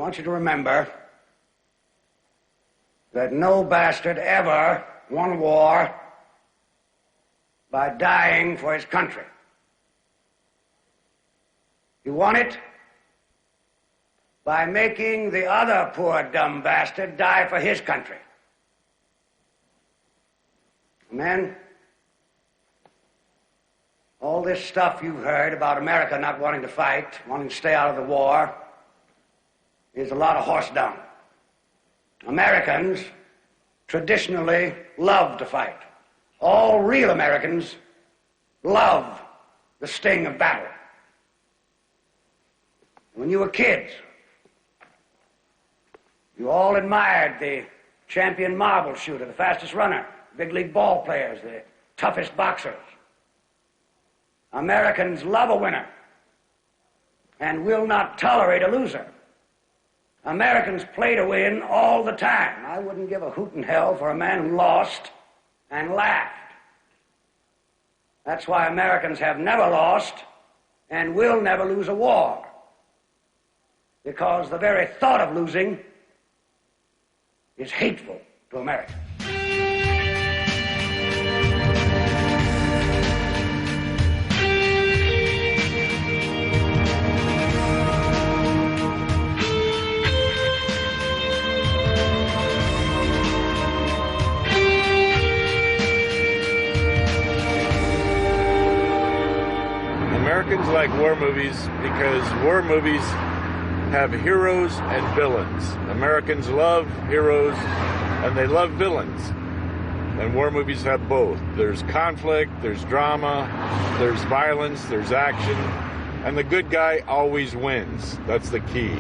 want you to remember that no bastard ever won a war by dying for his country. He won it by making the other poor dumb bastard die for his country. Men, all this stuff you've heard about America not wanting to fight, wanting to stay out of the war, is a lot of horse dung. Americans traditionally love to fight. All real Americans love the sting of battle. When you were kids, you all admired the champion marble shooter, the fastest runner, big league ball players, the toughest boxers. Americans love a winner and will not tolerate a loser. Americans play to win all the time. I wouldn't give a hoot in hell for a man who lost and laughed. That's why Americans have never lost and will never lose a war, because the very thought of losing is hateful to America. Americans like war movies because war movies have heroes and villains. Americans love heroes and they love villains. And war movies have both. There's conflict, there's drama, there's violence, there's action, and the good guy always wins. That's the key.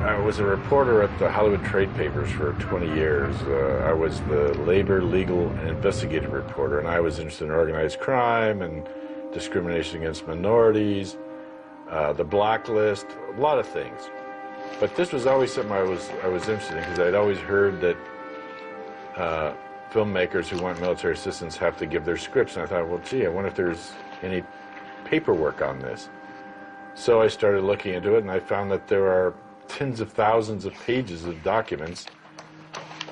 I was a reporter at the Hollywood trade papers for 20 years. I was the labor, legal, and investigative reporter, and I was interested in organized crime and discrimination against minorities, the blacklist, a lot of things. But this was always something I was interested in, because I'd always heard that filmmakers who want military assistance have to give their scripts, and I thought, well, gee, I wonder if there's any paperwork on this. So I started looking into it, and I found that there are tens of thousands of pages of documents,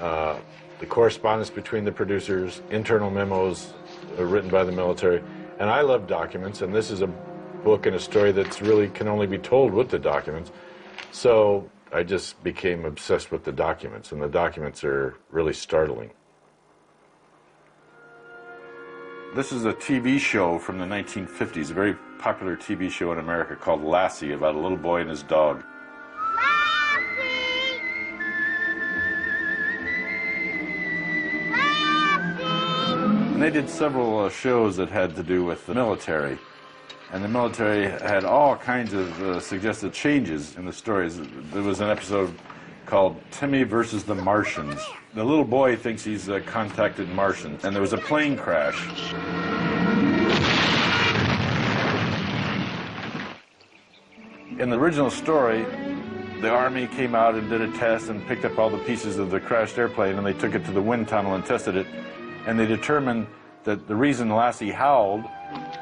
the correspondence between the producers, internal memos written by the military. And I love documents, and this is a book and a story that's really can only be told with the documents. So I just became obsessed with the documents, and the documents are really startling. This is a TV show from the 1950s, a very popular TV show in America called Lassie, about a little boy and his dog. And they did several shows that had to do with the military. And the military had all kinds of suggested changes in the stories. There was an episode called Timmy versus the Martians. The little boy thinks he's contacted Martians, and there was a plane crash. In the original story, the Army came out and did a test and picked up all the pieces of the crashed airplane, and they took it to the wind tunnel and tested it. And they determined that the reason Lassie howled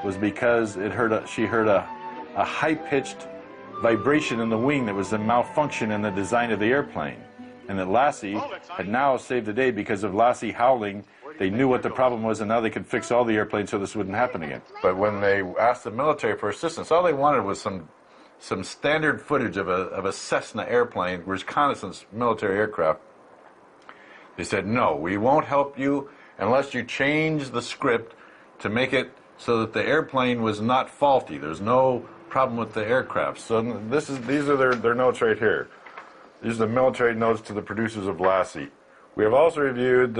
was because she heard a high-pitched vibration in the wing that was a malfunction in the design of the airplane. And that Lassie had now saved the day. Because of Lassie howling, they knew what the problem was, and now they could fix all the airplanes so this wouldn't happen again. But when they asked the military for assistance, all they wanted was some standard footage of a Cessna airplane, reconnaissance military aircraft. They said, no, we won't help you unless you change the script to make it so that the airplane was not faulty. There's no problem with the aircraft. So these are their notes right here. These are the military notes to the producers of Lassie. We have also reviewed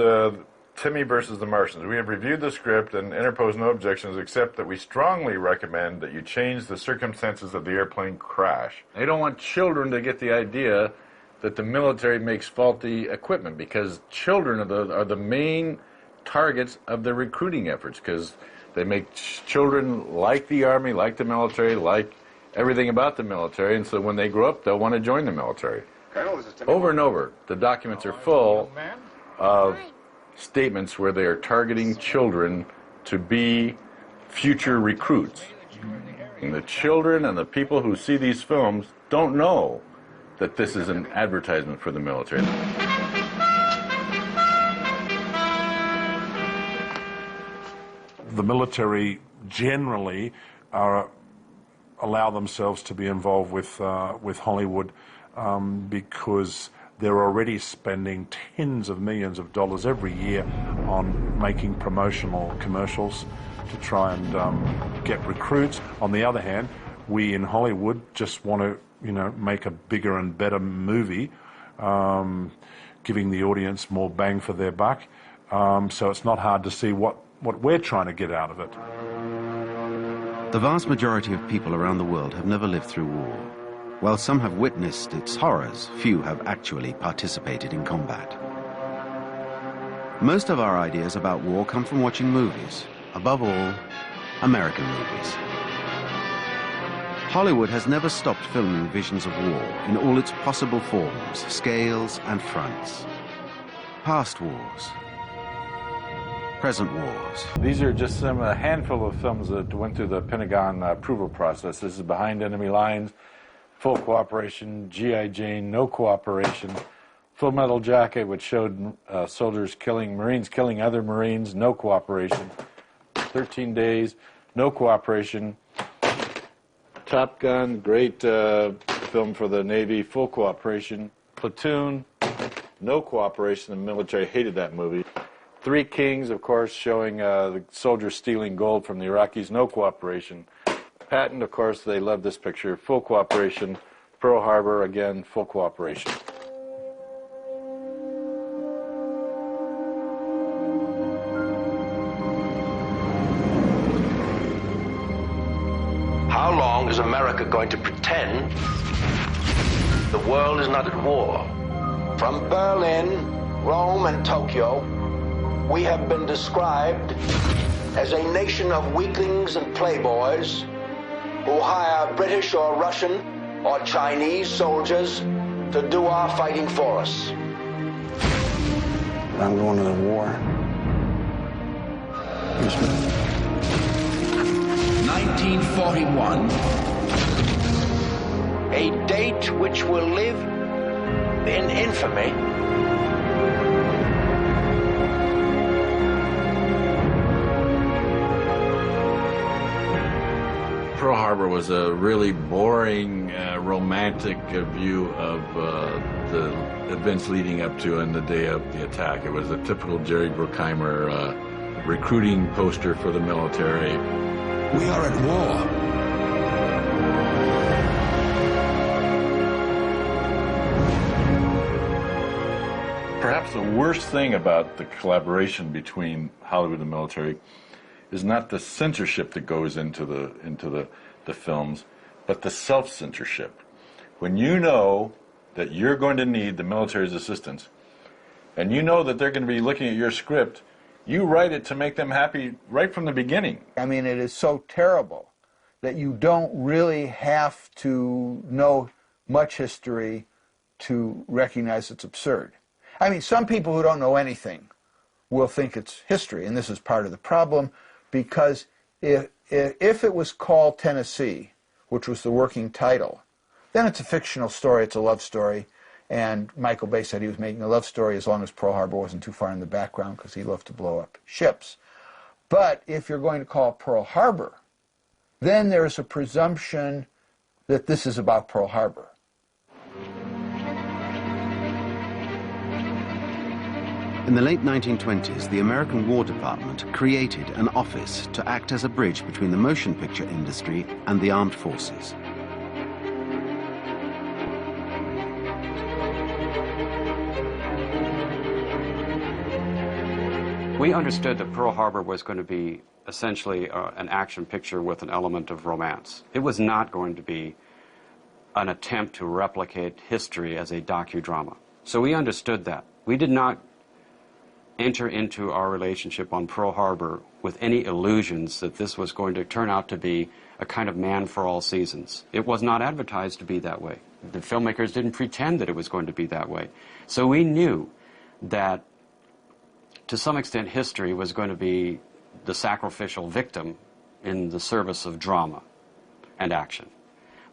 Timmy versus the Martians. We have reviewed the script and interposed no objections, except that we strongly recommend that you change the circumstances of the airplane crash. They don't want children to get the idea that the military makes faulty equipment, because children are the main targets of the recruiting efforts, because they make children like the Army, like the military, like everything about the military, and so when they grow up, they'll want to join the military. Over and over, the documents are full of statements where they are targeting children to be future recruits. And the children and the people who see these films don't know that this is an advertisement for the military. The military generally allow themselves to be involved with Hollywood because they're already spending tens of millions of dollars every year on making promotional commercials to try and get recruits. On the other hand, we in Hollywood just want to, make a bigger and better movie, giving the audience more bang for their buck. So it's not hard to see what we're trying to get out of it. The vast majority of people around the world have never lived through war. While some have witnessed its horrors, few have actually participated in combat. Most of our ideas about war come from watching movies, above all, American movies. Hollywood has never stopped filming visions of war in all its possible forms, scales, and fronts. Past wars, present wars. These are just a handful of films that went through the Pentagon approval process. This is Behind Enemy Lines, Full Cooperation, G.I. Jane, No Cooperation, Full Metal Jacket, which showed Marines killing other Marines, No Cooperation, 13 Days, No Cooperation, Top Gun, great film for the Navy, Full Cooperation, Platoon, No Cooperation. The military hated that movie. Three Kings, of course, showing the soldiers stealing gold from the Iraqis, No Cooperation. Patton, of course, they loved this picture, Full Cooperation. Pearl Harbor, again, Full Cooperation. How long is America going to pretend the world is not at war? From Berlin, Rome, and Tokyo, we have been described as a nation of weaklings and playboys who hire British or Russian or Chinese soldiers to do our fighting for us. I'm going to the war. Yes, ma'am. 1941. A date which will live in infamy. Pearl Harbor was a really boring, romantic view of the events leading up to and the day of the attack. It was a typical Jerry Bruckheimer recruiting poster for the military. We are at war. Perhaps the worst thing about the collaboration between Hollywood and the military is not the censorship that goes into the films, but the self-censorship. When you know that you're going to need the military's assistance, and you know that they're going to be looking at your script, you write it to make them happy right from the beginning. I mean, it is so terrible that you don't really have to know much history to recognize it's absurd. I mean, some people who don't know anything will think it's history, and this is part of the problem, because if it was called Tennessee, which was the working title, then it's a fictional story, it's a love story, and Michael Bay said he was making a love story as long as Pearl Harbor wasn't too far in the background because he loved to blow up ships. But if you're going to call it Pearl Harbor, then there's a presumption that this is about Pearl Harbor. In the late 1920s, the American War Department created an office to act as a bridge between the motion picture industry and the armed forces. We understood that Pearl Harbor was going to be essentially an action picture with an element of romance. It was not going to be an attempt to replicate history as a docudrama. So we understood that. We did not enter into our relationship on Pearl Harbor with any illusions that this was going to turn out to be a kind of Man for All Seasons. It was not advertised to be that way. The filmmakers didn't pretend that it was going to be that way. So we knew that to some extent history was going to be the sacrificial victim in the service of drama. and action.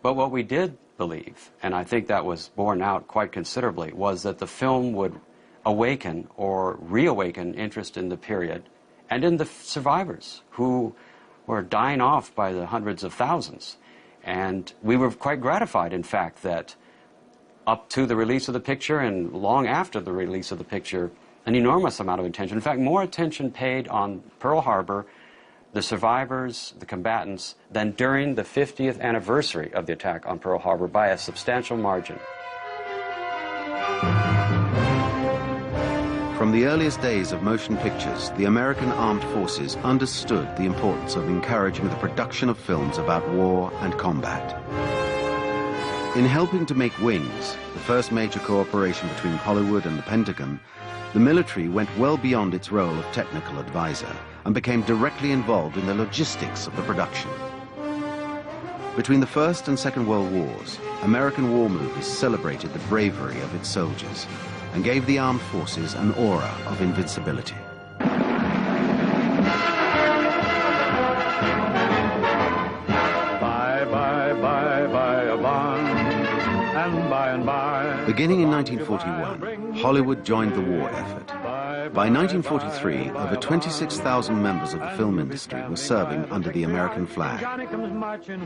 But what we did believe, and I think that was borne out quite considerably, was that the film would awaken or reawaken interest in the period and in the survivors who were dying off by the hundreds of thousands. And we were quite gratified, in fact, that up to the release of the picture and long after the release of the picture, an enormous amount of attention, in fact, more attention paid on Pearl Harbor, the survivors, the combatants, than during the 50th anniversary of the attack on Pearl Harbor by a substantial margin. From the earliest days of motion pictures, the American armed forces understood the importance of encouraging the production of films about war and combat. In helping to make Wings, the first major cooperation between Hollywood and the Pentagon, the military went well beyond its role of technical advisor and became directly involved in the logistics of the production. Between the First and Second World Wars, American war movies celebrated the bravery of its soldiers and gave the armed forces an aura of invincibility. Bye, bye, bye, bye, bye, and by and by. Beginning in 1941, Hollywood joined the war effort. By 1943, over 26,000 members of the film industry were serving under the American flag.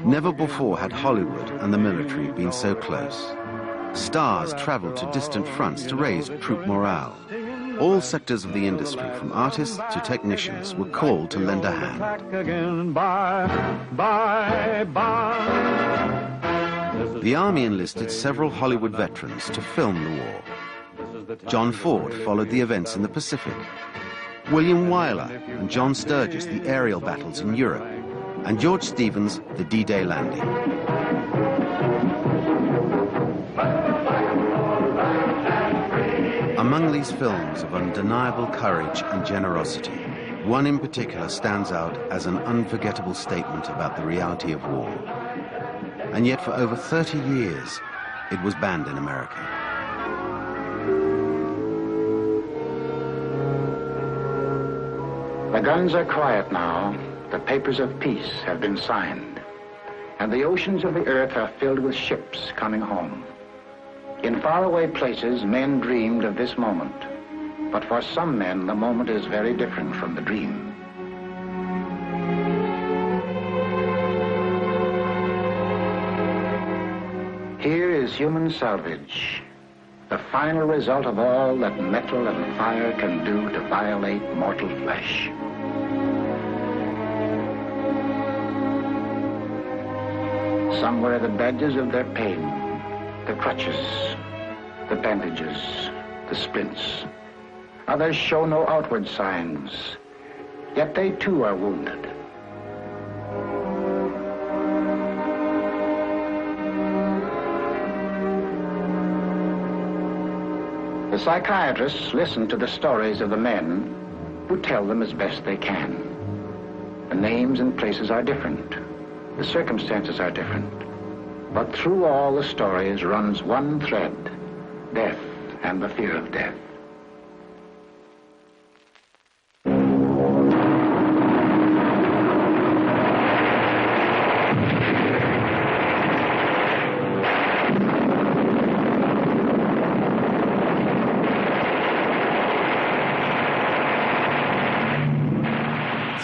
Never before had Hollywood and the military been so close. Stars traveled to distant fronts to raise troop morale. All sectors of the industry, from artists to technicians, were called to lend a hand. The Army enlisted several Hollywood veterans to film the war. John Ford followed the events in the Pacific. William Wyler and John Sturgis, the aerial battles in Europe. And George Stevens, the D-Day landing. Among these films of undeniable courage and generosity, one in particular stands out as an unforgettable statement about the reality of war. And yet for over 30 years, it was banned in America. The guns are quiet now. The papers of peace have been signed. And the oceans of the earth are filled with ships coming home. In faraway places, men dreamed of this moment. But for some men, the moment is very different from the dream. Here is human salvage, the final result of all that metal and fire can do to violate mortal flesh. Some wear the badges of their pain, the crutches, the bandages, the splints. Others show no outward signs, yet they too are wounded. The psychiatrists listen to the stories of the men who tell them as best they can. The names and places are different. The circumstances are different. But through all the stories runs one thread, death and the fear of death.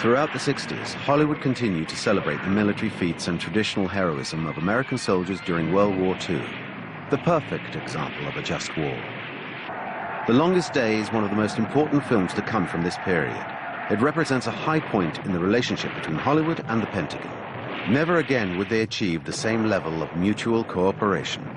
Throughout the 60s, Hollywood continued to celebrate the military feats and traditional heroism of American soldiers during World War II, the perfect example of a just war. The Longest Day is one of the most important films to come from this period. It represents a high point in the relationship between Hollywood and the Pentagon. Never again would they achieve the same level of mutual cooperation.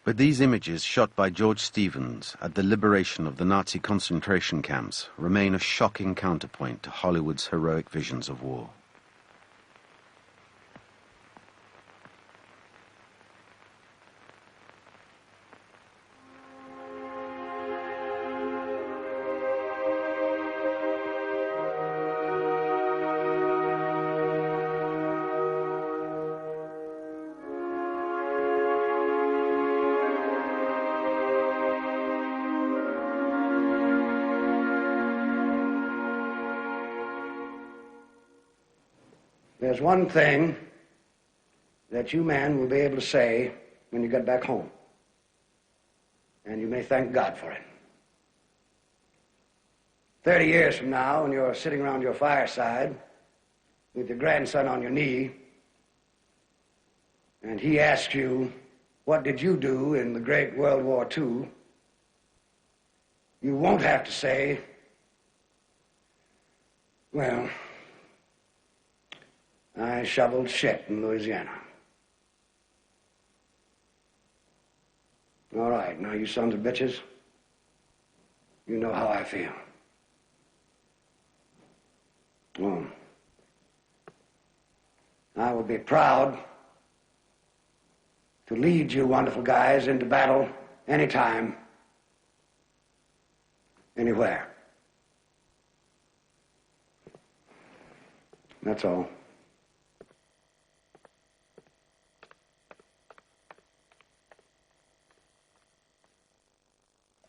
But these images shot by George Stevens at the liberation of the Nazi concentration camps remain a shocking counterpoint to Hollywood's heroic visions of war. there's one thing that you men will be able to say when you get back home. And you may thank God for it. 30 years from now, when you're sitting around your fireside with your grandson on your knee, and he asks you, what did you do in the great World War II? You won't have to say, well, I shoveled shit in Louisiana. All right, now you sons of bitches, you know how I feel. Well, I will be proud to lead you wonderful guys into battle anytime, anywhere. That's all.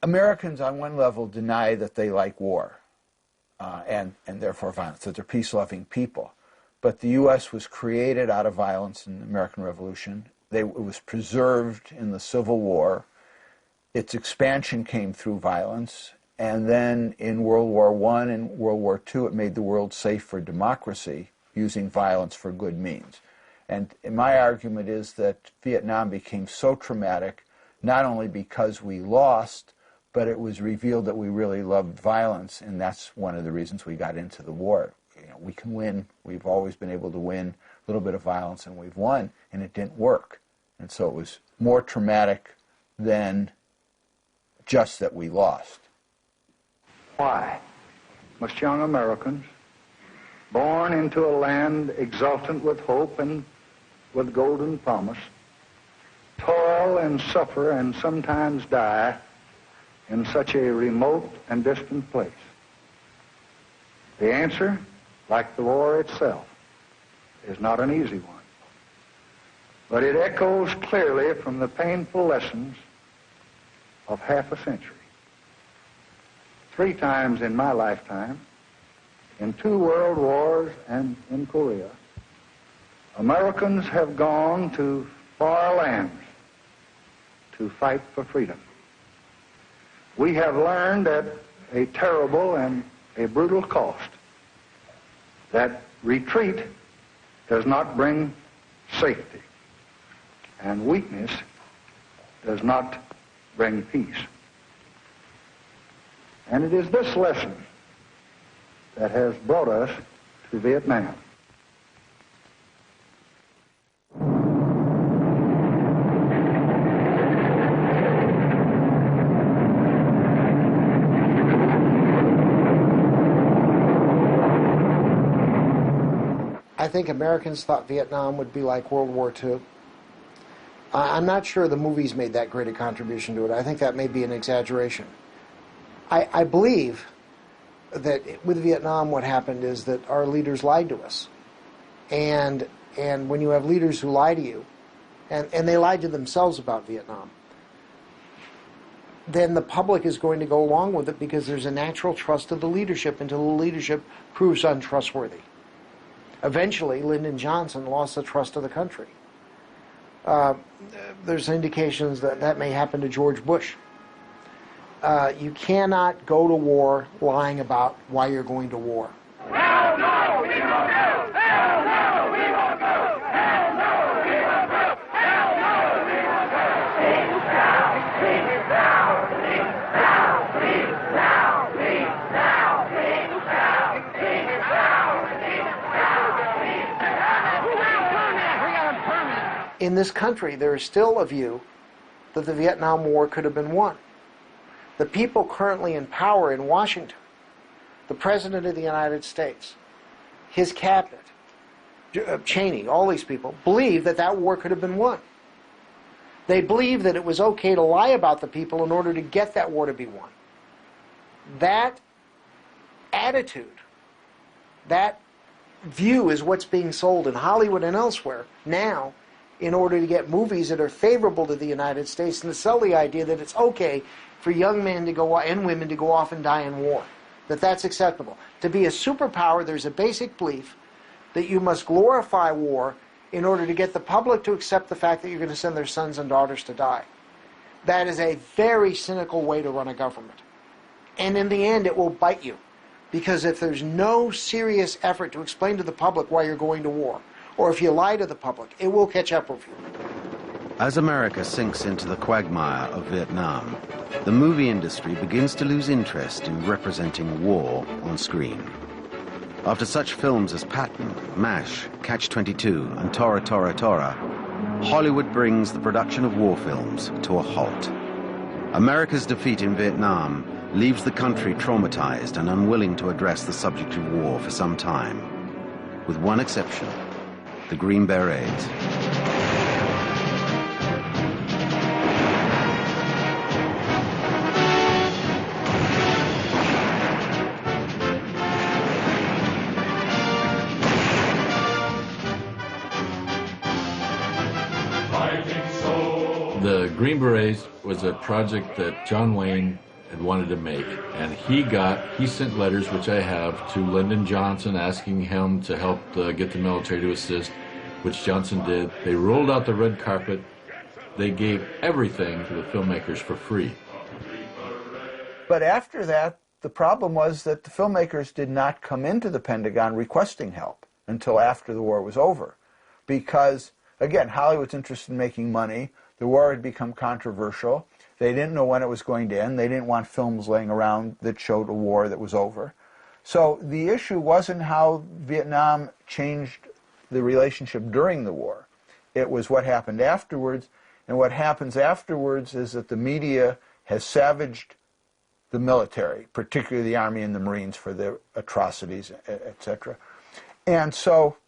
Americans on one level deny that they like war and therefore violence, that they're peace-loving people. But the U.S. was created out of violence in the American Revolution. It was preserved in the Civil War. Its expansion came through violence. And then in World War I and World War II, it made the world safe for democracy, using violence for good means. And my argument is that Vietnam became so traumatic, not only because we lost, but it was revealed that we really loved violence, and that's one of the reasons we got into the war. You know, we can win. We've always been able to win a little bit of violence, and we've won, and it didn't work. And so it was more traumatic than just that we lost. Why must young Americans, born into a land exultant with hope and with golden promise, toil and suffer and sometimes die in such a remote and distant place? The answer, like the war itself, is not an easy one. But it echoes clearly from the painful lessons of half a century. 3 times in my lifetime, in 2 world wars and in Korea, Americans have gone to far lands to fight for freedom. We have learned at a terrible and a brutal cost that retreat does not bring safety, and weakness does not bring peace. And it is this lesson that has brought us to Vietnam. I think Americans thought Vietnam would be like World War II. I'm not sure the movies made that great a contribution to it. I think that may be an exaggeration. I believe that with Vietnam what happened is that our leaders lied to us. And when you have leaders who lie to you, and they lied to themselves about Vietnam, then the public is going to go along with it because there's a natural trust of the leadership until the leadership proves untrustworthy. Eventually, Lyndon Johnson lost the trust of the country. There's indications that that may happen to George Bush. You cannot go to war lying about why you're going to war. Hell no, we won't go! Hell no, we won't go! Hell no, we won't go! Hell no, we won't go! Please now, please now, please now, please now, please now, please now, please now, please now. In this country, there is still a view that the Vietnam War could have been won. The people currently in power in Washington, the President of the United States, his cabinet, Cheney, all these people, believe that that war could have been won. They believe that it was okay to lie about the people in order to get that war to be won. That attitude, that view is what's being sold in Hollywood and elsewhere now in order to get movies that are favorable to the United States and to sell the idea that it's okay for young men to go and women to go off and die in war, that that's acceptable. To be a superpower, there's a basic belief that you must glorify war in order to get the public to accept the fact that you're going to send their sons and daughters to die. That is a very cynical way to run a government. And in the end, it will bite you. Because if there's no serious effort to explain to the public why you're going to war, or if you lie to the public, it will catch up with you. As America sinks into the quagmire of Vietnam, the movie industry begins to lose interest in representing war on screen. After such films as Patton, MASH, Catch-22, and Tora Tora Tora, Hollywood brings the production of war films to a halt. America's defeat in Vietnam leaves the country traumatized and unwilling to address the subject of war for some time, with one exception, the Green Berets. The Green Berets was a project that John Wayne had wanted to make, and he sent letters, which I have, to Lyndon Johnson asking him to help get the military to assist, which Johnson did. They rolled out the red carpet. They gave everything to the filmmakers for free. But after that, the problem was that the filmmakers did not come into the Pentagon requesting help until after the war was over. Because, again, Hollywood's interested in making money. The war had become controversial. They didn't know when it was going to end. They didn't want films laying around that showed a war that was over. So the issue wasn't how Vietnam changed the relationship during the war. It was what happened afterwards. And what happens afterwards is that the media has savaged the military, particularly the Army and the Marines, for their atrocities, etc. And so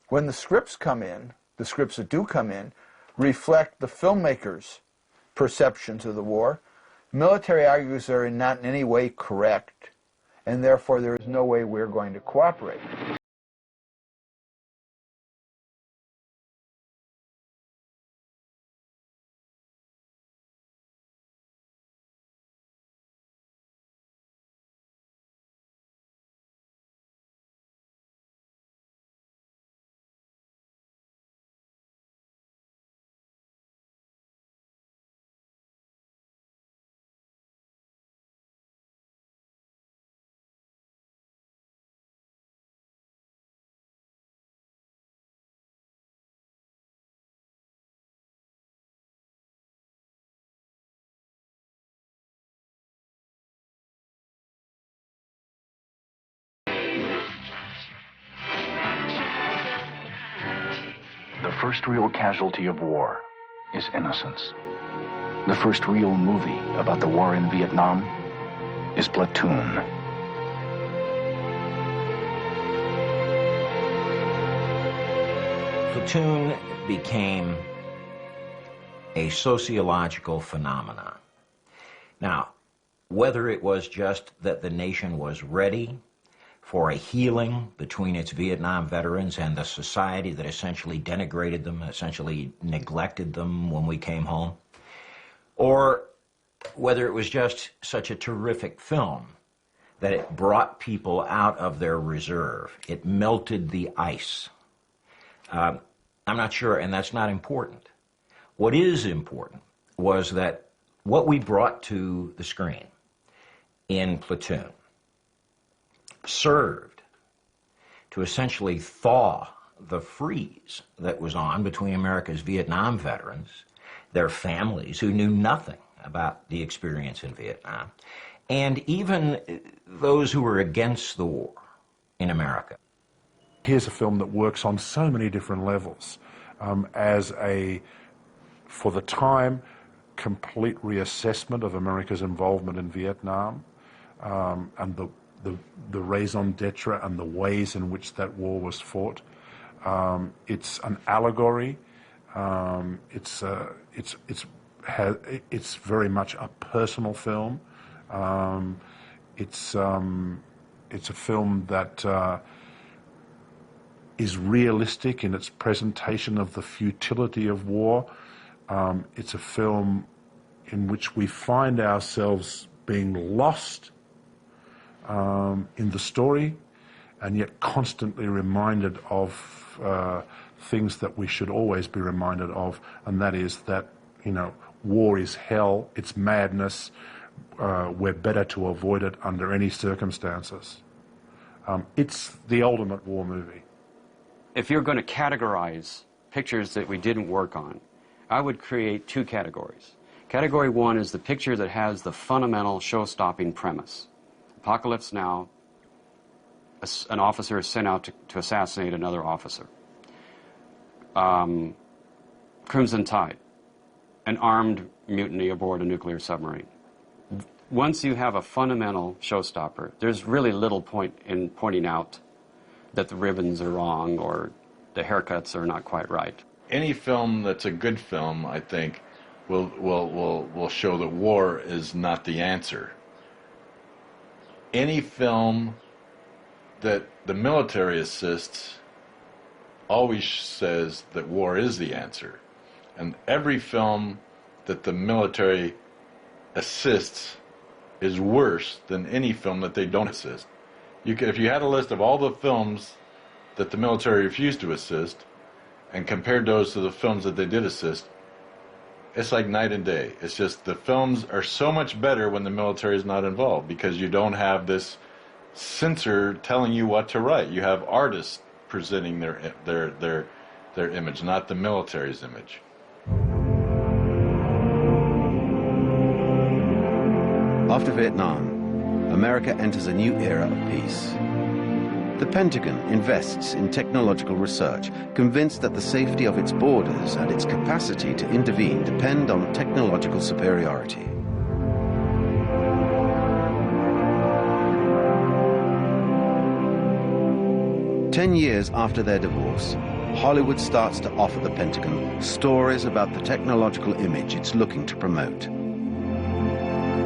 when the scripts come in, the scripts that do come in, reflect the filmmakers' perceptions of the war. Military argues they're not in any way correct, and therefore there is no way we're going to cooperate. The first real casualty of war is innocence. The first real movie about the war in Vietnam is Platoon. Platoon became a sociological phenomenon. Now, whether it was just that the nation was ready for a healing between its Vietnam veterans and the society that essentially denigrated them, essentially neglected them when we came home, or whether it was just such a terrific film that it brought people out of their reserve. It melted the ice. I'm not sure, and that's not important. What is important was that what we brought to the screen in Platoon served to essentially thaw the freeze that was on between America's Vietnam veterans, their families who knew nothing about the experience in Vietnam, and even those who were against the war in America. Here's a film that works on so many different levels as a, for the time, complete reassessment of America's involvement in Vietnam and the raison d'etre and the ways in which that war was fought. It's an allegory. It's very much a personal film. It's a film that is realistic in its presentation of the futility of war. It's a film in which we find ourselves being lost in the story, and yet constantly reminded of things that we should always be reminded of, and that is that, you know, war is hell, it's madness, we're better to avoid it under any circumstances. It's the ultimate war movie. If you're going to categorize pictures that we didn't work on, I would create two categories. Category one is the picture that has the fundamental show-stopping premise. Apocalypse Now, an officer is sent out to assassinate another officer. Crimson Tide, an armed mutiny aboard a nuclear submarine. Once you have a fundamental showstopper, there's really little point in pointing out that the ribbons are wrong or the haircuts are not quite right. Any film that's a good film, I think, will show that war is not the answer. Any film that the military assists always says that war is the answer. And every film that the military assists is worse than any film that they don't assist. If you had a list of all the films that the military refused to assist and compared those to the films that they did assist, it's like night and day. It's just the films are so much better when the military is not involved, because you don't have this censor telling you what to write. You have artists presenting their image, not the military's image. After Vietnam, America enters a new era of peace. The Pentagon invests in technological research, convinced that the safety of its borders and its capacity to intervene depend on technological superiority. Ten years after their divorce, Hollywood starts to offer the Pentagon stories about the technological image it's looking to promote.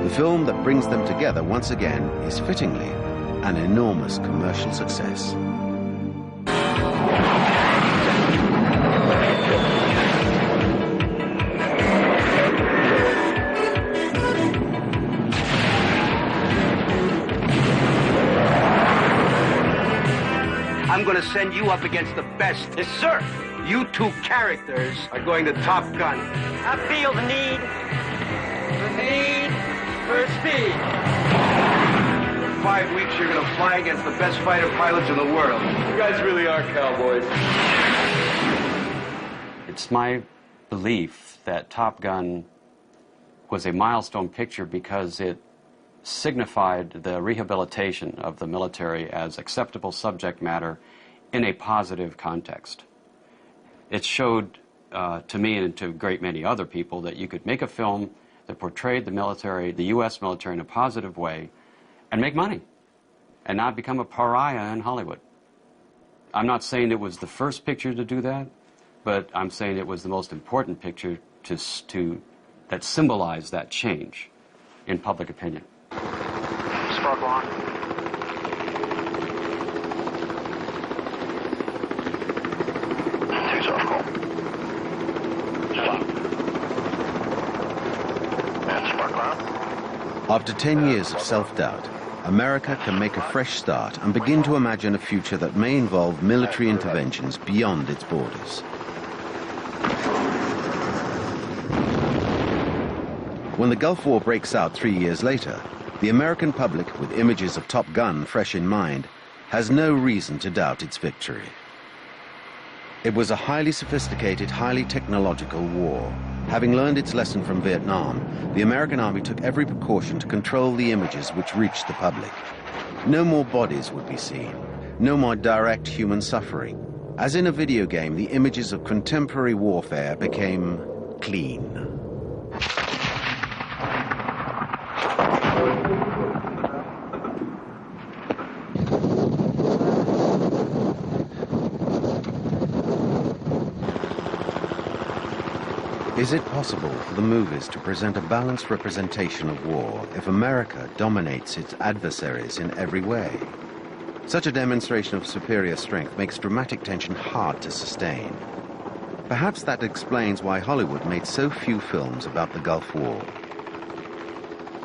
The film that brings them together once again is fittingly an enormous commercial success. I'm going to send you up against the best. Yes, sir. You two characters are going to Top Gun. I feel the need for speed. For 5 weeks, you're going to fly against the best fighter pilots in the world. You guys really are cowboys. It's my belief that Top Gun was a milestone picture because it signified the rehabilitation of the military as acceptable subject matter in a positive context. It showed to me and to a great many other people that you could make a film that portrayed the military, the U.S. military, in a positive way and make money and not become a pariah in Hollywood. I'm not saying it was the first picture to do that, but I'm saying it was the most important picture that symbolized that change in public opinion. Sparkle on. Takes off, call. Stop. And sparkle on. After 10 years of self-doubt, America can make a fresh start and begin to imagine a future that may involve military interventions beyond its borders. When the Gulf War breaks out 3 years later, the American public, with images of Top Gun fresh in mind, has no reason to doubt its victory. It was a highly sophisticated, highly technological war. Having learned its lesson from Vietnam, the American Army took every precaution to control the images which reached the public. No more bodies would be seen, no more direct human suffering. As in a video game, the images of contemporary warfare became clean. Is it possible for the movies to present a balanced representation of war if America dominates its adversaries in every way? Such a demonstration of superior strength makes dramatic tension hard to sustain. Perhaps that explains why Hollywood made so few films about the Gulf War.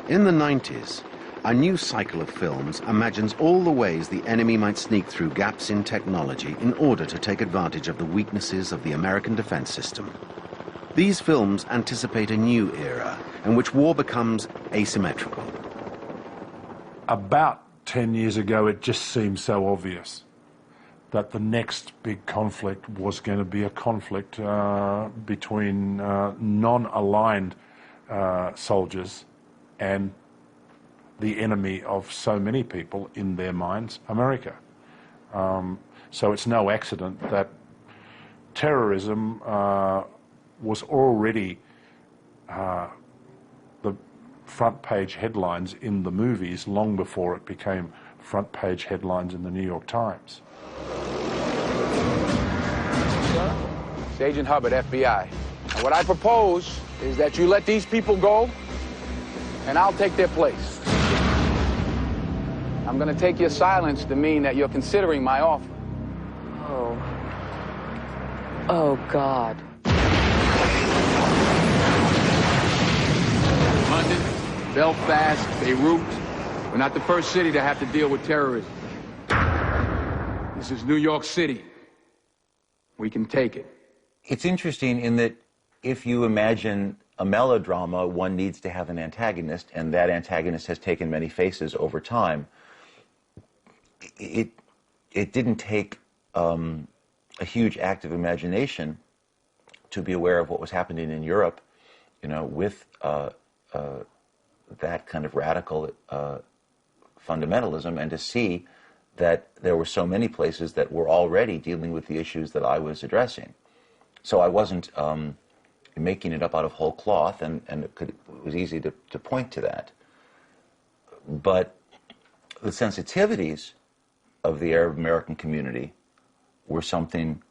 In the 90s, a new cycle of films imagines all the ways the enemy might sneak through gaps in technology in order to take advantage of the weaknesses of the American defense system. These films anticipate a new era in which war becomes asymmetrical. About 10 years ago, it just seemed so obvious that the next big conflict was going to be a conflict between non-aligned soldiers and the enemy of so many people in their minds, America. So it's no accident that terrorism was already the front page headlines in the movies long before it became front page headlines in the New York Times. It's Agent Hubbard, FBI. And what I propose is that you let these people go, and I'll take their place. I'm going to take your silence to mean that you're considering my offer. Oh. Oh, God. London, Belfast, Beirut. We're not the first city to have to deal with terrorism. This is New York City. We can take it. It's interesting in that if you imagine a melodrama, one needs to have an antagonist, and that antagonist has taken many faces over time. It didn't take a huge act of imagination to be aware of what was happening in Europe, you know, with that kind of radical fundamentalism, and to see that there were so many places that were already dealing with the issues that I was addressing. So I wasn't making it up out of whole cloth, and it was easy to point to that. But the sensitivities of the Arab American community were something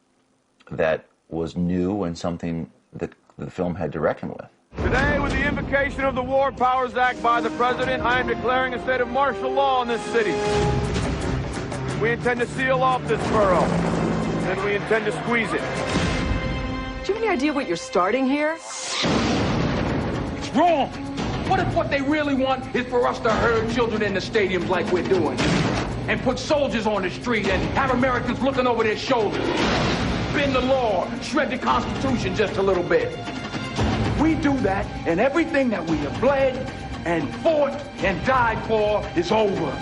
that was new and something that the film had to reckon with. Today, with the invocation of the War Powers Act by the President, I am declaring a state of martial law in this city. We intend to seal off this borough, and we intend to squeeze it. Do you have any idea what you're starting here? It's wrong. What if what they really want is for us to herd children in the stadiums like we're doing? And put soldiers on the street and have Americans looking over their shoulders? Bend the law, shred the Constitution just a little bit. We do that, and everything that we have bled and fought and died for is over.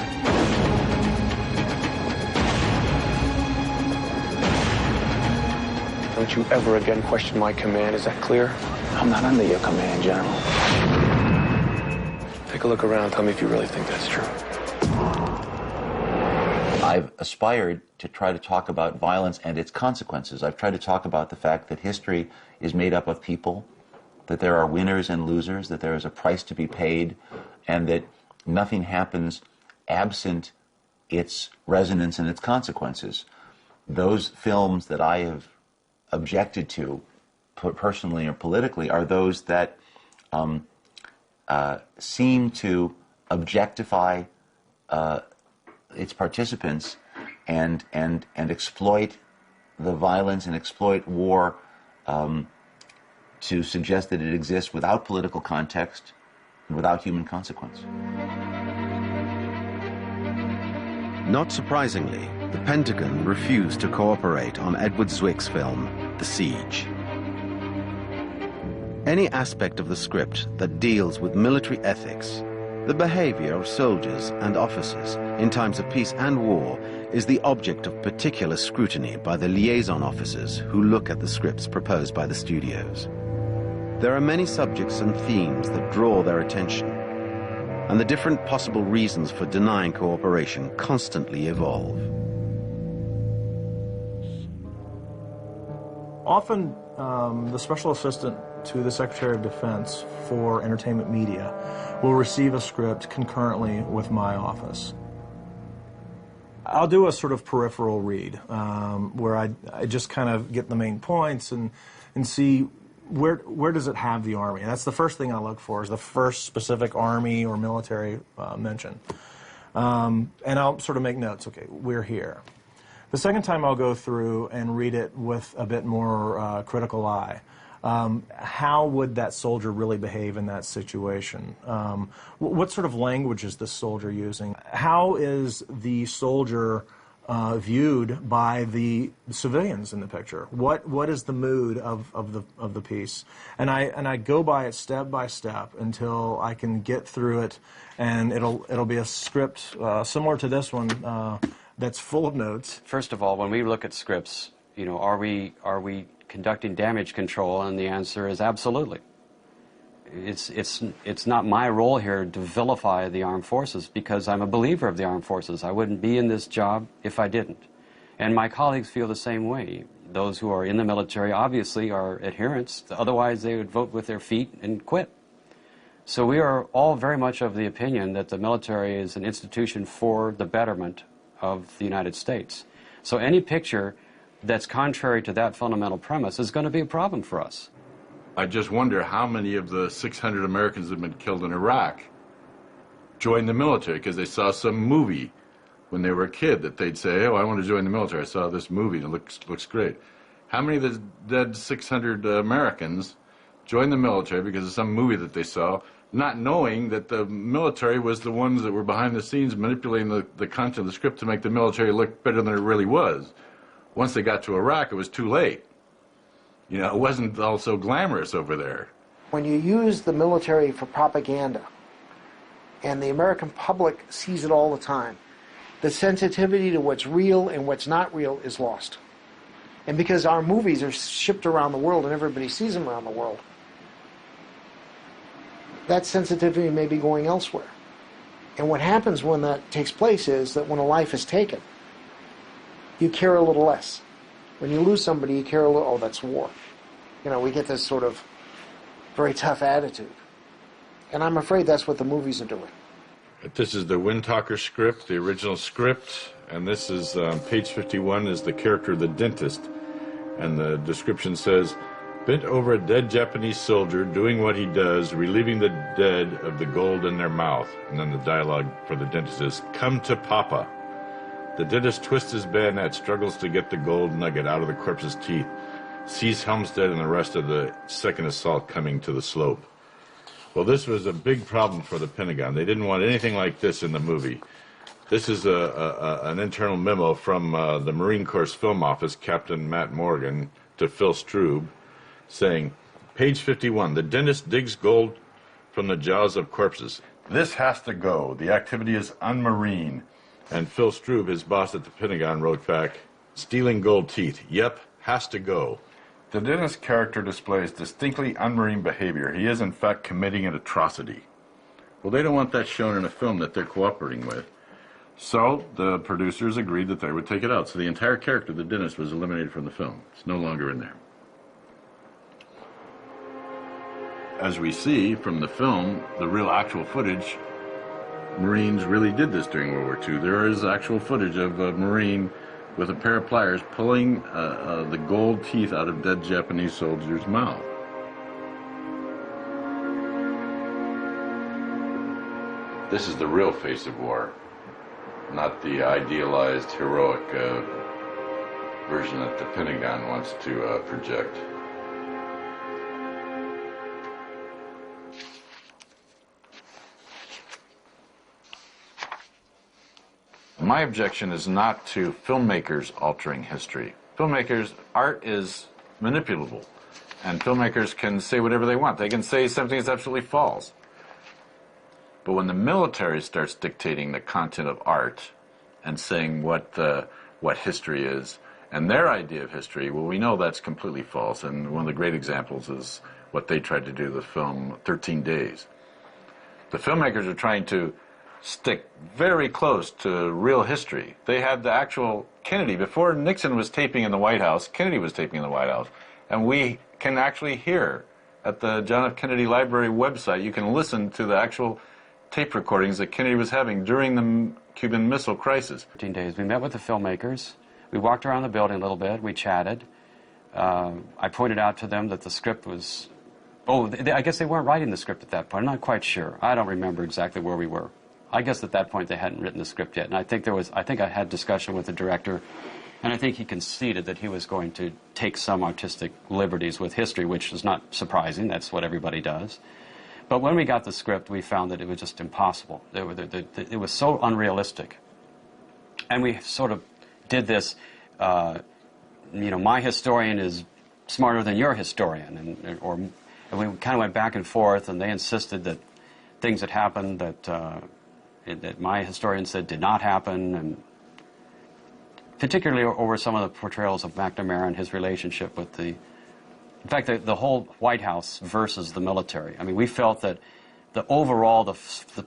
Don't you ever again question my command, is that clear? I'm not under your command, General. Take a look around, tell me if you really think that's true. I've aspired to try to talk about violence and its consequences. I've tried to talk about the fact that history is made up of people, that there are winners and losers, that there is a price to be paid, and that nothing happens absent its resonance and its consequences. Those films that I have objected to, personally or politically, are those that seem to objectify its participants and exploit the violence and exploit war to suggest that it exists without political context and without human consequence. Not surprisingly, the Pentagon refused to cooperate on Edward Zwick's film, The Siege. Any aspect of the script that deals with military ethics, the behavior of soldiers and officers in times of peace and war, is the object of particular scrutiny by the liaison officers who look at the scripts proposed by the studios. There are many subjects and themes that draw their attention, and the different possible reasons for denying cooperation constantly evolve. Often, the special assistant to the Secretary of Defense for Entertainment Media will receive a script concurrently with my office. I'll do a sort of peripheral read where I just kind of get the main points and see where does it have the Army. And that's the first thing I look for, is the first specific Army or military mention. And I'll sort of make notes, okay, we're here. The second time I'll go through and read it with a bit more critical eye. how would that soldier really behave in that situation? What sort of language is this soldier using? How is the soldier viewed by the civilians in the picture? What is the mood of the piece? And I go by it step by step until I can get through it, and it'll be a script similar to this one that's full of notes. First of all, when we look at scripts, you know, are we conducting damage control? And the answer is absolutely. It's not my role here to vilify the armed forces, because I'm a believer of the armed forces. I wouldn't be in this job if I didn't. And my colleagues feel the same way. Those who are in the military obviously are adherents, otherwise they would vote with their feet and quit. So we are all very much of the opinion that the military is an institution for the betterment of the United States. So any picture that's contrary to that fundamental premise is going to be a problem for us. I just wonder how many of the 600 Americans that have been killed in Iraq joined the military because they saw some movie when they were a kid that they'd say, oh, I want to join the military. I saw this movie and it looks great. How many of the dead 600 Americans joined the military because of some movie that they saw, not knowing that the military was the ones that were behind the scenes manipulating the content of the script to make the military look better than it really was? Once they got to Iraq, it was too late. You know, it wasn't all so glamorous over there. When you use the military for propaganda, and the American public sees it all the time, the sensitivity to what's real and what's not real is lost. And because our movies are shipped around the world and everybody sees them around the world, that sensitivity may be going elsewhere. And what happens when that takes place is that when a life is taken, you care a little less. When you lose somebody, you care a little, oh, that's war. You know, we get this sort of very tough attitude. And I'm afraid that's what the movies are doing. This is the Windtalker script, the original script, and this is page 51 is the character of the dentist. And the description says, bent over a dead Japanese soldier doing what he does, relieving the dead of the gold in their mouth. And then the dialogue for the dentist is, come to Papa. The dentist twists his bayonet, struggles to get the gold nugget out of the corpse's teeth, sees Helmstead and the rest of the second assault coming to the slope. Well, this was a big problem for the Pentagon. They didn't want anything like this in the movie. This is an internal memo from the Marine Corps Film Office, Captain Matt Morgan, to Phil Strube, saying, page 51, the dentist digs gold from the jaws of corpses. This has to go. The activity is un-marine. And Phil Strube, his boss at the Pentagon, wrote back, stealing gold teeth. Yep, has to go. The dentist character displays distinctly un-marine behavior. He is, in fact, committing an atrocity. Well, they don't want that shown in a film that they're cooperating with. So the producers agreed that they would take it out. So the entire character of the dentist was eliminated from the film. It's no longer in there. As we see from the film, the real actual footage, Marines really did this during World War II. There is actual footage of a Marine with a pair of pliers pulling the gold teeth out of dead Japanese soldiers' mouth. This is the real face of war, not the idealized, heroic version that the Pentagon wants to project. My objection is not to filmmakers altering history. Filmmakers, art is manipulable, and filmmakers can say whatever they want. They can say something is absolutely false. But when the military starts dictating the content of art and saying what history is, and their idea of history, well, we know that's completely false. And one of the great examples is what they tried to do with the film 13 Days. The filmmakers are trying to stick very close to real history. They had the actual Kennedy, before Nixon was taping in the White House, Kennedy was taping in the White House. And we can actually hear at the John F. Kennedy Library website, you can listen to the actual tape recordings that Kennedy was having during the Cuban Missile Crisis. 13 Days. We met with the filmmakers. We walked around the building a little bit. We chatted. I pointed out to them that the script was... Oh, I guess they weren't writing the script at that point. I'm not quite sure. I don't remember exactly where we were. I guess at that point they hadn't written the script yet. And I think I had discussion with the director, And I think he conceded that he was going to take some artistic liberties with history, which is not surprising. That's what everybody does. But when we got the script, we found that it was just impossible. It was so unrealistic. And we sort of did this, you know, my historian is smarter than your historian. And we kind of went back and forth, and they insisted that things had happened that my historian said did not happen, and particularly over some of the portrayals of McNamara and his relationship with in fact, the whole White House versus the military. I mean, we felt that the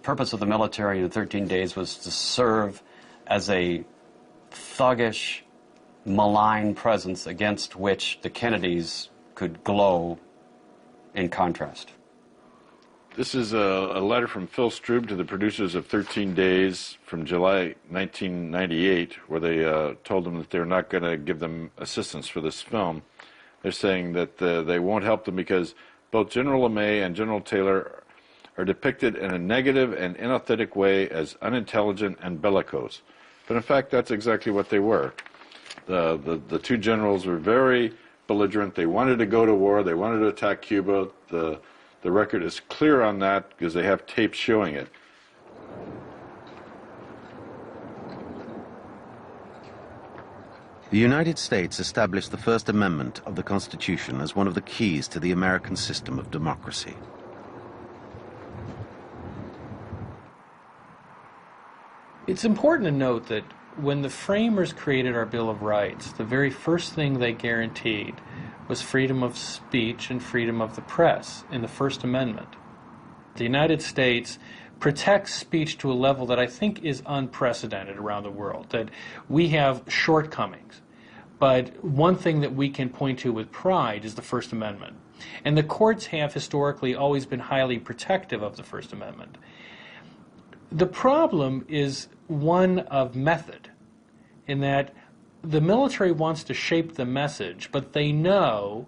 purpose of the military in 13 Days was to serve as a thuggish, malign presence against which the Kennedys could glow in contrast. This is a letter from Phil Strub to the producers of 13 Days from July 1998, where they told them that they're not going to give them assistance for this film. They're saying that they won't help them because both General LeMay and General Taylor are depicted in a negative and inauthentic way as unintelligent and bellicose. But in fact, that's exactly what they were. The two generals were very belligerent. They wanted to go to war. They wanted to attack Cuba. The record is clear on that because they have tapes showing it. The United States established the First Amendment of the Constitution as one of the keys to the American system of democracy. It's important to note that when the framers created our Bill of Rights, the very first thing they guaranteed was freedom of speech and freedom of the press in the First Amendment. The United States protects speech to a level that I think is unprecedented around the world, that we have shortcomings. But one thing that we can point to with pride is the First Amendment. And the courts have historically always been highly protective of the First Amendment. The problem is one of method, in that the military wants to shape the message, but they know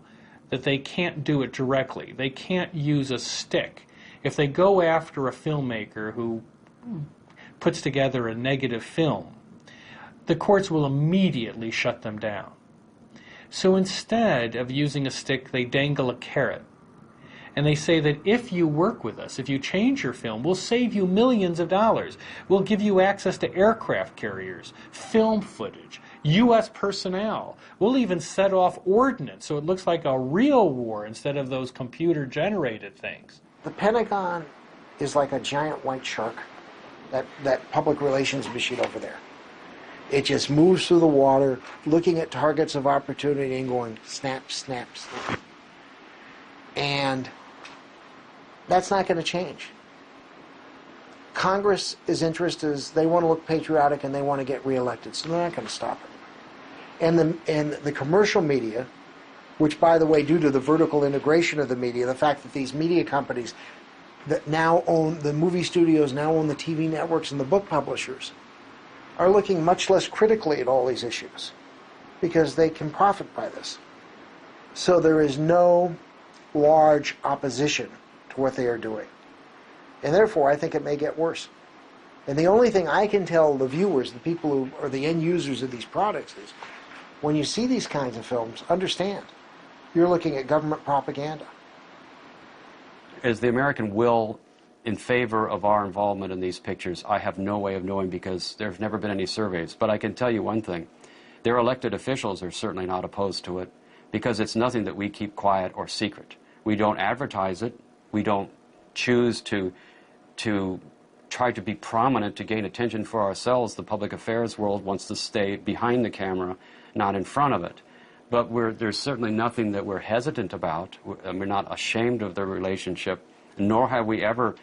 that they can't do it directly. They can't use a stick. If they go after a filmmaker who puts together a negative film, the courts will immediately shut them down. So instead of using a stick, they dangle a carrot. And they say that if you work with us, if you change your film, we'll save you millions of dollars. We'll give you access to aircraft carriers, film footage, U.S. personnel. We'll even set off ordnance so it looks like a real war instead of those computer-generated things. The Pentagon is like a giant white shark, that public relations machine over there. It just moves through the water, looking at targets of opportunity and going snap, snap, snap. And that's not going to change. Congress's interest is they want to look patriotic and they want to get reelected, so they're not going to stop it. And the commercial media, which, by the way, due to the vertical integration of the media, the fact that these media companies that now own the movie studios, now own the TV networks and the book publishers, are looking much less critically at all these issues because they can profit by this. So there is no large opposition to what they are doing. And therefore, I think it may get worse. And the only thing I can tell the viewers, the people who are the end users of these products, is when you see these kinds of films, understand you're looking at government propaganda. Is the American will in favor of our involvement in these pictures? I have no way of knowing because there have never been any surveys. But I can tell you one thing. Their elected officials are certainly not opposed to it because it's nothing that we keep quiet or secret. We don't advertise it. We don't choose to try to be prominent to gain attention for ourselves. The public affairs world wants to stay behind the camera, not in front of it. But there's certainly nothing that we're hesitant about. We're not ashamed of the relationship, nor have we ever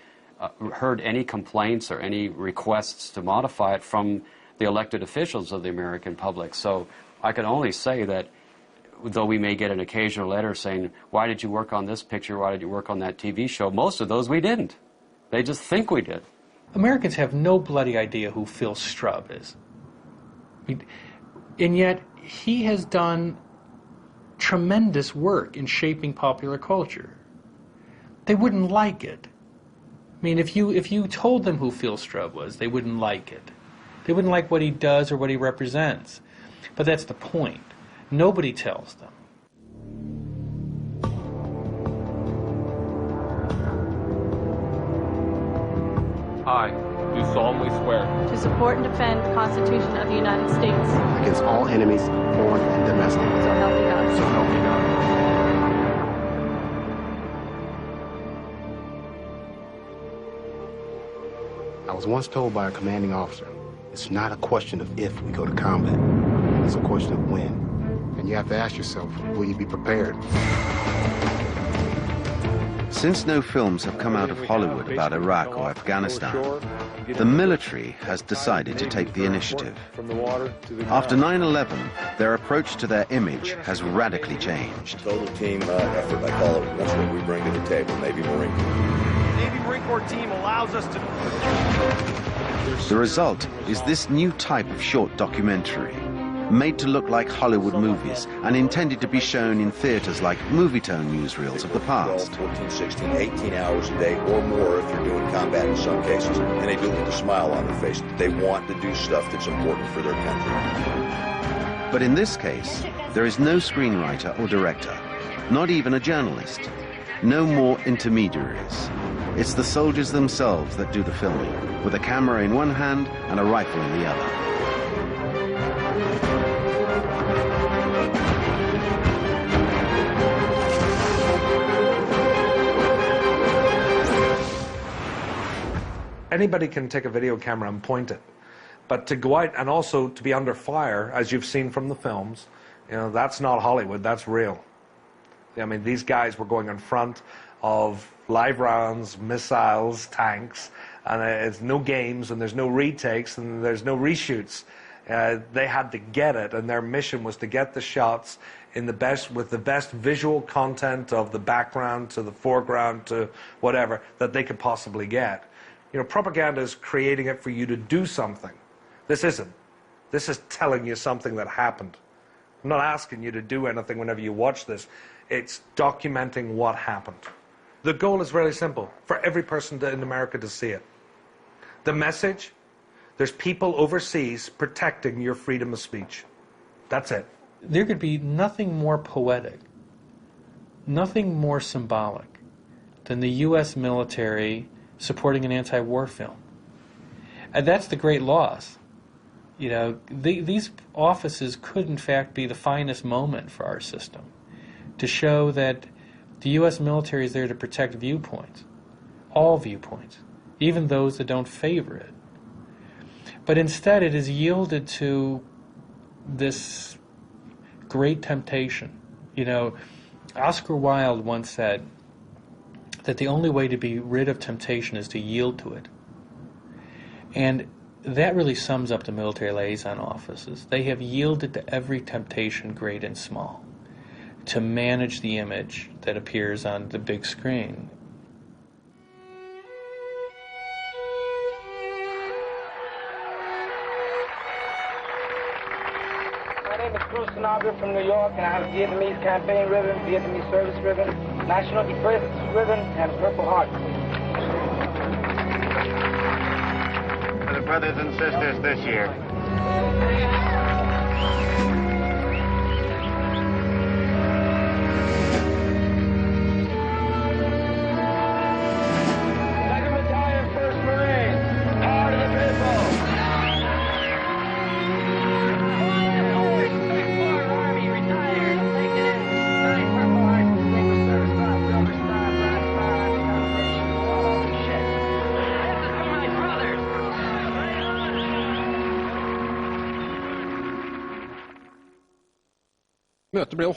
heard any complaints or any requests to modify it from the elected officials of the American public. So I can only say that though we may get an occasional letter saying, why did you work on this picture, why did you work on that TV show, most of those we didn't. They just think we did. Americans have no bloody idea who Phil Strub is. And yet he has done tremendous work in shaping popular culture. They wouldn't like it. I mean, if you told them who Phil Strub was, they wouldn't like it. They wouldn't like what he does or what he represents. But that's the point. Nobody tells them. I do solemnly swear to support and defend the Constitution of the United States against all enemies, foreign and domestic. So help me God. So help me God. I was once told by a commanding officer, it's not a question of if we go to combat, it's a question of when. And you have to ask yourself, will you be prepared? Since no films have come out of Hollywood about Iraq or Afghanistan, the military has decided to take the initiative. After 9/11, their approach to their image has radically changed. Total team effort, I call it. That's what we bring to the table, Navy Marine Corps. Navy Marine Corps team allows us to... The result is this new type of short documentary, made to look like Hollywood movies and intended to be shown in theaters like Movietone newsreels of the past. 12, 14, 16, 18 hours a day or more if you're doing combat in some cases, and they do it with a smile on their face. They want to do stuff that's important for their country. But in this case, there is no screenwriter or director, not even a journalist, no more intermediaries. It's the soldiers themselves that do the filming, with a camera in one hand and a rifle in the other. Anybody can take a video camera and point it, but to go out and also to be under fire, as you've seen from the films, you know, that's not Hollywood, that's real. I mean, these guys were going in front of live rounds, missiles, tanks, and it's no games, and there's no retakes, and there's no reshoots. They had to get it, and their mission was to get the shots in the best, with the best visual content of the background to the foreground to whatever that they could possibly get. You know, propaganda is creating it for you to do something. This isn't. This is telling you something that happened. I'm not asking you to do anything whenever you watch this. It's documenting what happened. The goal is really simple, for every person in America to see it. The message, there's people overseas protecting your freedom of speech. That's it. There could be nothing more poetic, nothing more symbolic than the U.S. military supporting an anti-war film. And that's the great loss. You know, these offices could in fact be the finest moment for our system, to show that the U.S. military is there to protect viewpoints, all viewpoints, even those that don't favor it. But instead it is yielded to this great temptation. You know, Oscar Wilde once said that the only way to be rid of temptation is to yield to it. And that really sums up the military liaison offices. They have yielded to every temptation, great and small, to manage the image that appears on the big screen. My name is Bruce Sanabria from New York, and I have a Vietnamese campaign ribbon, Vietnamese service ribbon, National Defense ribbon, and a Purple Heart. For the brothers and sisters this year. Möter blev